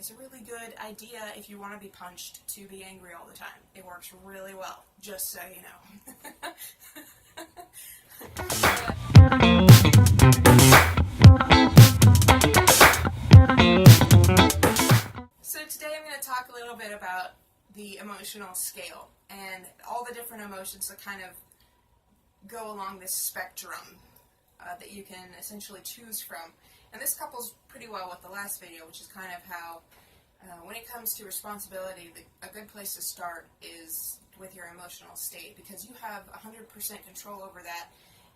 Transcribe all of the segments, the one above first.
It's a really good idea if you want to be punched to be angry all the time. It works really well, just so you know. So today I'm going to talk a little bit about the emotional scale and all the different emotions that kind of go along this spectrum that you can essentially choose from. And this couples pretty well with the last video, which is kind of how when it comes to responsibility, a good place to start is with your emotional state, because you have 100% control over that,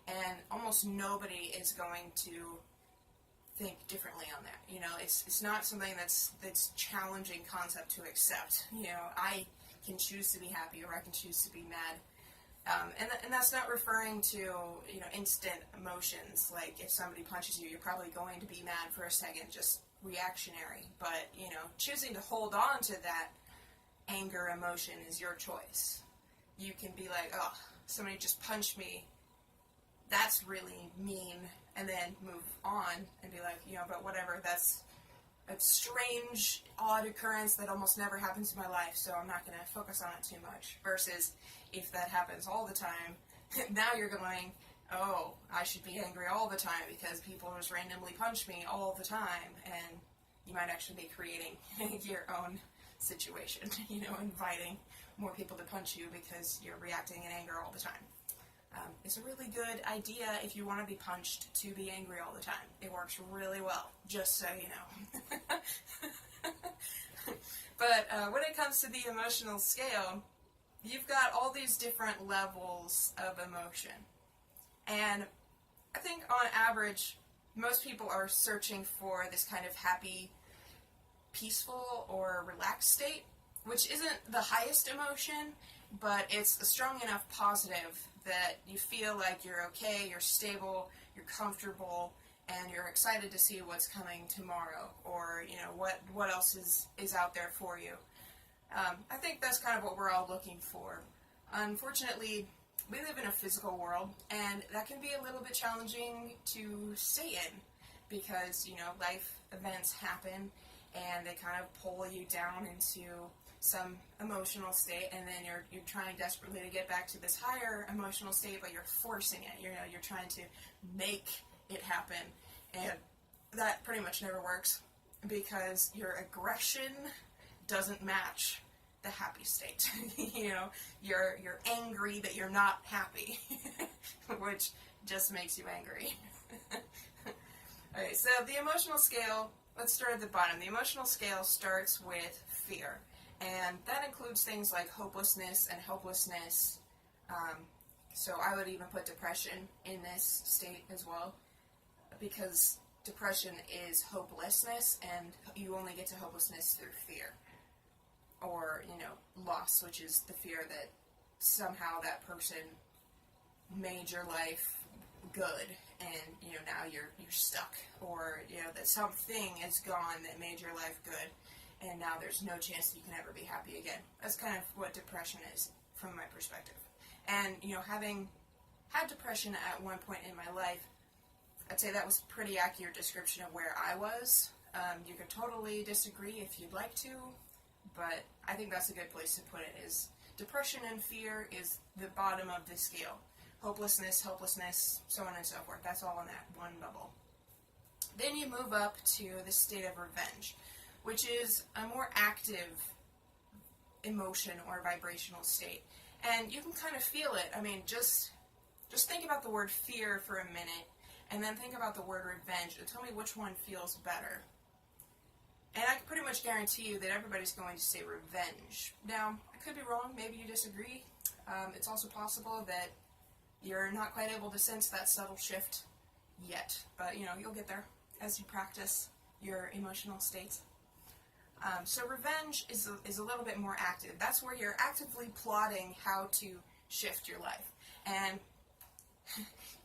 and almost nobody is going to think differently on that. You know, it's not something that's challenging concept to accept. You know, I can choose to be happy or I can choose to be mad. And that's not referring to, you know, instant emotions, like if somebody punches you, you're probably going to be mad for a second, just reactionary. But, you know, choosing to hold on to that anger emotion is your choice. You can be like, oh, somebody just punched me, that's really mean, and then move on and be like, you know, but whatever, that's a strange, odd occurrence that almost never happens in my life, so I'm not going to focus on it too much. Versus if that happens all the time, now you're going, oh, I should be angry all the time because people just randomly punch me all the time, and you might actually be creating your own situation, you know, inviting more people to punch you because you're reacting in anger all the time. It's a really good idea if you want to be punched to be angry all the time. It works really well, just so you know. But when it comes to the emotional scale, you've got all these different levels of emotion. And I think on average, most people are searching for this kind of happy, peaceful, or relaxed state, which isn't the highest emotion, but it's a strong enough positive that you feel like you're okay, you're stable, you're comfortable, and you're excited to see what's coming tomorrow, or, you know, what else is out there for you. I think that's kind of what we're all looking for. Unfortunately, we live in a physical world, and that can be a little bit challenging to stay in, because, you know, life events happen, and they kind of pull you down into some emotional state, and then you're trying desperately to get back to this higher emotional state, but you're forcing it. You know, you're trying to make it happen, and that pretty much never works, because your aggression doesn't match the happy state. You know, you're angry that you're not happy, which just makes you angry. Okay, so the emotional scale, let's start at the bottom. The emotional scale starts with fear. And that includes things like hopelessness and helplessness. So I would even put depression in this state as well, because depression is hopelessness, and you only get to hopelessness through fear. Or, you know, loss, which is the fear that somehow that person made your life good, and, you know, now you're stuck. Or, you know, that something is gone that made your life good, and now there's no chance that you can ever be happy again. That's kind of what depression is, from my perspective. And, you know, having had depression at one point in my life, I'd say that was a pretty accurate description of where I was. You could totally disagree if you'd like to, but I think that's a good place to put it, is depression and fear is the bottom of the scale. Hopelessness, helplessness, so on and so forth. That's all in that one bubble. Then you move up to the state of revenge, which is a more active emotion or vibrational state. And you can kind of feel it. I mean, just think about the word fear for a minute, and then think about the word revenge, and tell me which one feels better. And I can pretty much guarantee you that everybody's going to say revenge. Now, I could be wrong, maybe you disagree. It's also possible that you're not quite able to sense that subtle shift yet, but, you know, you'll get there as you practice your emotional states. So revenge is a little bit more active. That's where you're actively plotting how to shift your life. And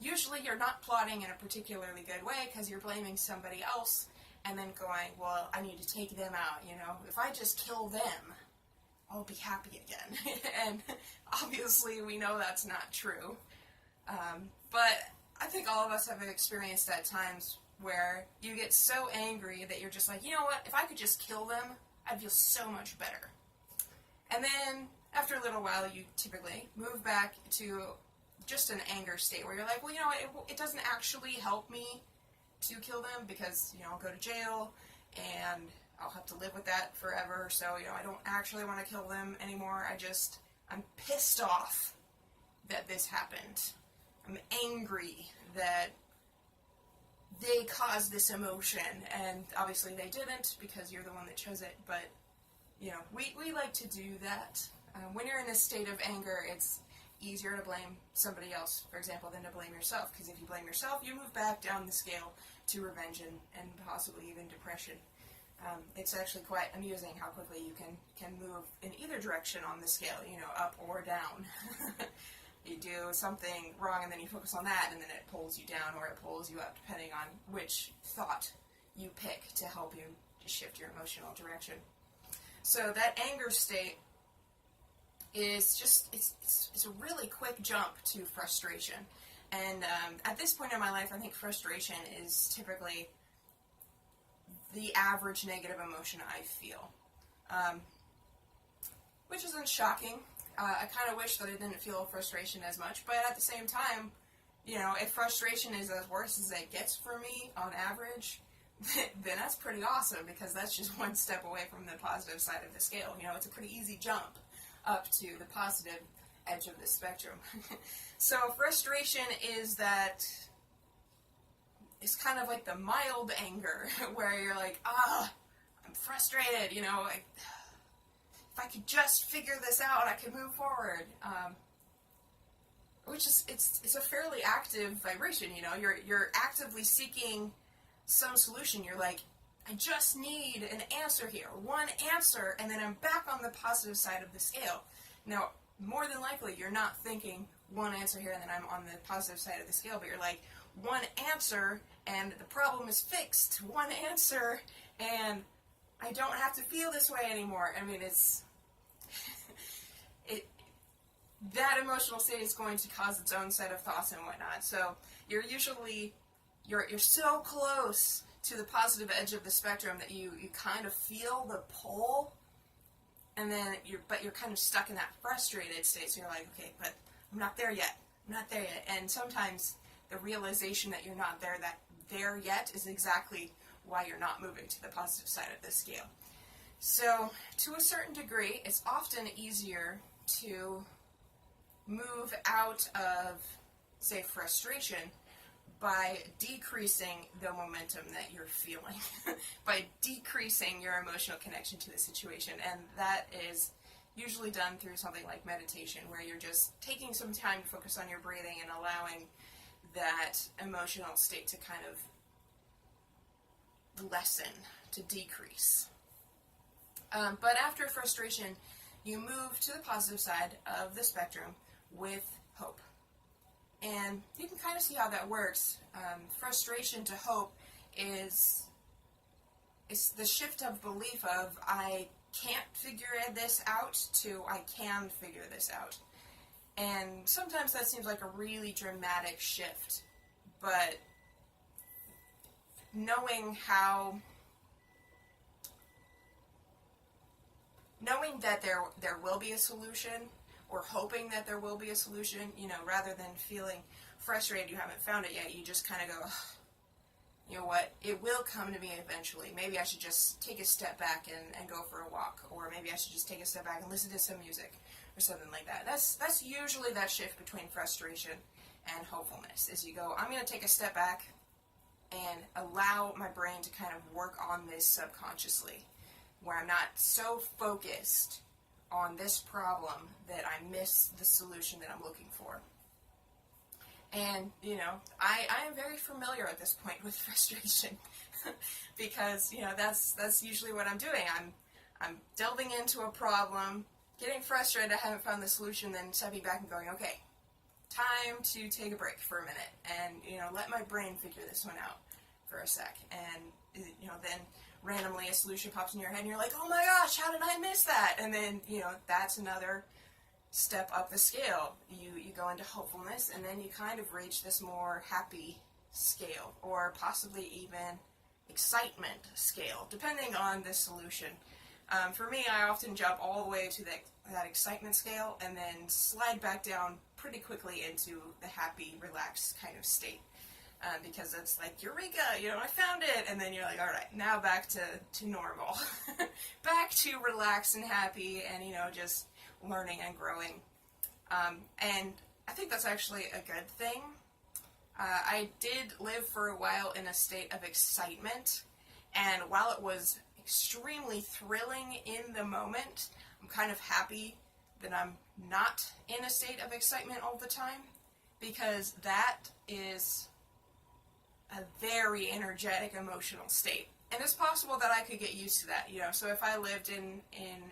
usually you're not plotting in a particularly good way, because you're blaming somebody else and then going, well, I need to take them out, you know. If I just kill them, I'll be happy again. And obviously we know that's not true. But I think all of us have experienced at times where you get so angry that you're just like, you know what, if I could just kill them, I'd feel so much better. And then after a little while, you typically move back to just an anger state where you're like, well, you know what, it doesn't actually help me to kill them because, you know, I'll go to jail and I'll have to live with that forever. So, you know, I don't actually want to kill them anymore. I'm pissed off that this happened. I'm angry that they caused this emotion, and obviously they didn't because you're the one that chose it, but, you know, we like to do that. When you're in a state of anger, it's easier to blame somebody else, for example, than to blame yourself, because if you blame yourself, you move back down the scale to revenge and possibly even depression. It's actually quite amusing how quickly you can move in either direction on the scale, you know, up or down. You do something wrong and then you focus on that, and then it pulls you down or it pulls you up, depending on which thought you pick to help you shift your emotional direction. So that anger state is just, it's a really quick jump to frustration. And at this point in my life, I think frustration is typically the average negative emotion I feel, which isn't shocking. I kind of wish that I didn't feel frustration as much, but at the same time, you know, if frustration is as worse as it gets for me on average, then that's pretty awesome, because that's just one step away from the positive side of the scale. You know, it's a pretty easy jump up to the positive edge of the spectrum. So frustration is that, it's kind of like the mild anger, where you're like, I'm frustrated, you know, if I could just figure this out, I could move forward. Which is, it's a fairly active vibration, you know, you're actively seeking some solution. You're like, I just need an answer here, one answer, and then I'm back on the positive side of the scale. Now, more than likely, you're not thinking one answer here and then I'm on the positive side of the scale, but you're like, one answer and the problem is fixed, one answer and I don't have to feel this way anymore. I mean, that emotional state is going to cause its own set of thoughts and whatnot. So you're so close to the positive edge of the spectrum that you kind of feel the pull, and then you're kind of stuck in that frustrated state. So you're like, okay, but I'm not there yet. And sometimes the realization that you're not there yet is exactly why you're not moving to the positive side of the scale. So to a certain degree, it's often easier to move out of, say, frustration by decreasing the momentum that you're feeling, by decreasing your emotional connection to the situation. And that is usually done through something like meditation, where you're just taking some time to focus on your breathing and allowing that emotional state to kind of lessen, to decrease. But after frustration, you move to the positive side of the spectrum with hope. And you can kind of see how that works. Frustration to hope is the shift of belief of, I can't figure this out, to I can figure this out. And sometimes that seems like a really dramatic shift, but knowing that there will be a solution, or hoping that there will be a solution, you know, rather than feeling frustrated you haven't found it yet, you just kind of go, you know what, it will come to me eventually. Maybe I should just take a step back and go for a walk, or maybe I should just take a step back and listen to some music, or something like that. That's usually that shift between frustration and hopefulness, is you go, I'm going to take a step back and allow my brain to kind of work on this subconsciously, where I'm not so focused on this problem that I miss the solution that I'm looking for. And, you know, I am very familiar at this point with frustration because, you know, that's usually what I'm doing. I'm delving into a problem, getting frustrated I haven't found the solution, then stepping back and going, okay, time to take a break for a minute and, you know, let my brain figure this one out for a sec. And, you know, then randomly a solution pops in your head and you're like, oh my gosh, how did I miss that? And then, you know, that's another step up the scale. You go into hopefulness, and then you kind of reach this more happy scale, or possibly even excitement scale, depending on the solution. For me, I often jump all the way to that excitement scale and then slide back down pretty quickly into the happy, relaxed kind of state. Because it's like, eureka, I found it, and then you're like, alright, now back to normal. Back to relaxed and happy and, just learning and growing. And I think that's actually a good thing. I did live for a while in a state of excitement, and while it was extremely thrilling in the moment, I'm kind of happy that I'm not in a state of excitement all the time, because that is a very energetic emotional state. And it's possible that I could get used to that, so if I lived in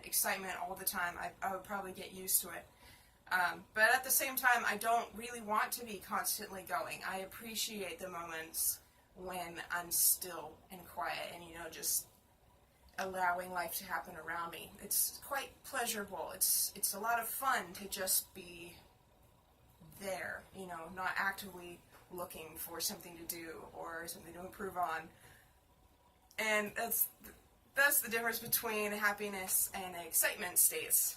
excitement all the time, I would probably get used to it. But at the same time, I don't really want to be constantly going. I appreciate the moments when I'm still and quiet and, just allowing life to happen around me. It's quite pleasurable. It's a lot of fun to just be there, not actively looking for something to do or something to improve on. And that's the difference between happiness and excitement states.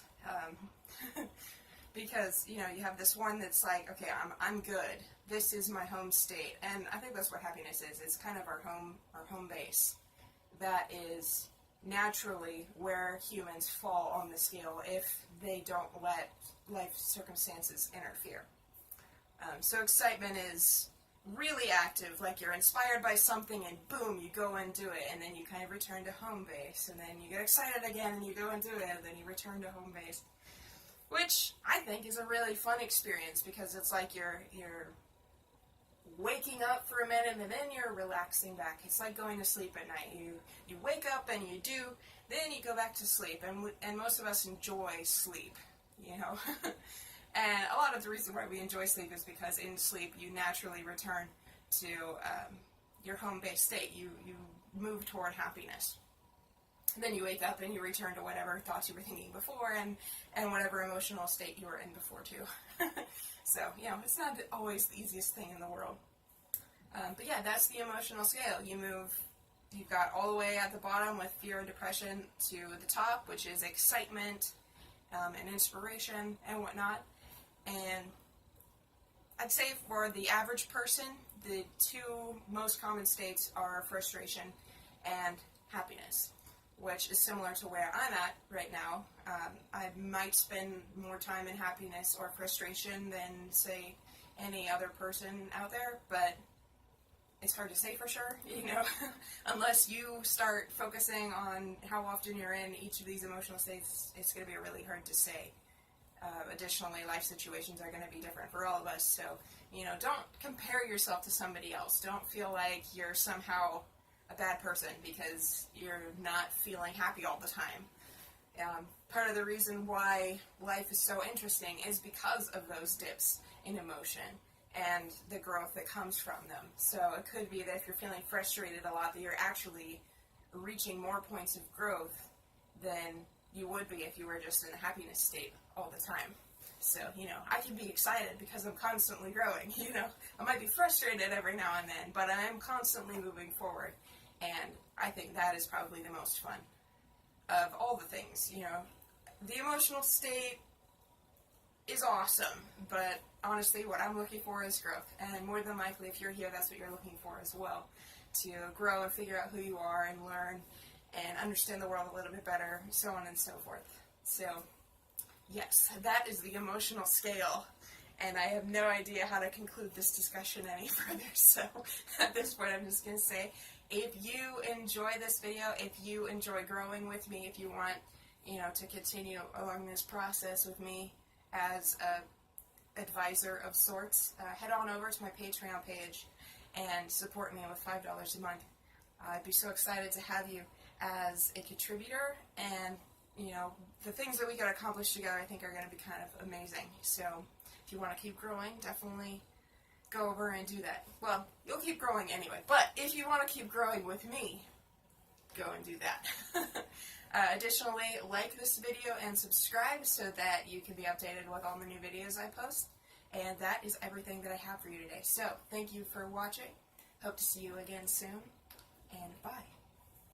Because, you have this one that's like, okay, I'm good. This is my home state. And I think that's what happiness is. It's kind of our home base. That is naturally where humans fall on the scale if they don't let life circumstances interfere. So excitement is really active, like you're inspired by something and boom, you go and do it, and then you kind of return to home base, and then you get excited again and you go and do it, and then you return to home base. Which I think is a really fun experience, because it's like you're waking up for a minute and then you're relaxing back. It's like going to sleep at night. You wake up and you do, then you go back to sleep, and most of us enjoy sleep, And a lot of the reason why we enjoy sleep is because in sleep you naturally return to your home base state. You move toward happiness. Then you wake up and you return to whatever thoughts you were thinking before and whatever emotional state you were in before too. So, it's not always the easiest thing in the world. But yeah, that's the emotional scale. You've got all the way at the bottom with fear and depression to the top, which is excitement and inspiration and whatnot. And I'd say for the average person, the two most common states are frustration and happiness, which is similar to where I'm at right now. I might spend more time in happiness or frustration than, say, any other person out there, but it's hard to say for sure, Unless you start focusing on how often you're in each of these emotional states, it's going to be really hard to say. Additionally, life situations are going to be different for all of us, so, don't compare yourself to somebody else. Don't feel like you're somehow a bad person because you're not feeling happy all the time. Part of the reason why life is so interesting is because of those dips in emotion and the growth that comes from them. So it could be that if you're feeling frustrated a lot, that you're actually reaching more points of growth than you would be if you were just in a happiness state all the time. So, I can be excited because I'm constantly growing, I might be frustrated every now and then, but I am constantly moving forward. And I think that is probably the most fun of all the things, The emotional state is awesome, but honestly, what I'm looking for is growth. And more than likely, if you're here, that's what you're looking for as well. To grow and figure out who you are and learn and understand the world a little bit better, so on and so forth. So, yes, that is the emotional scale. And I have no idea how to conclude this discussion any further, so at this point I'm just going to say, if you enjoy this video, if you enjoy growing with me, if you want, to continue along this process with me as a advisor of sorts, head on over to my Patreon page and support me with $5 a month. I'd be so excited to have you as a contributor, and, the things that we can accomplish together I think are going to be kind of amazing. So if you want to keep growing, definitely go over and do that. Well, you'll keep growing anyway, but if you want to keep growing with me, go and do that. Additionally, like this video and subscribe so that you can be updated with all the new videos I post. And that is everything that I have for you today. So, thank you for watching. Hope to see you again soon, and bye.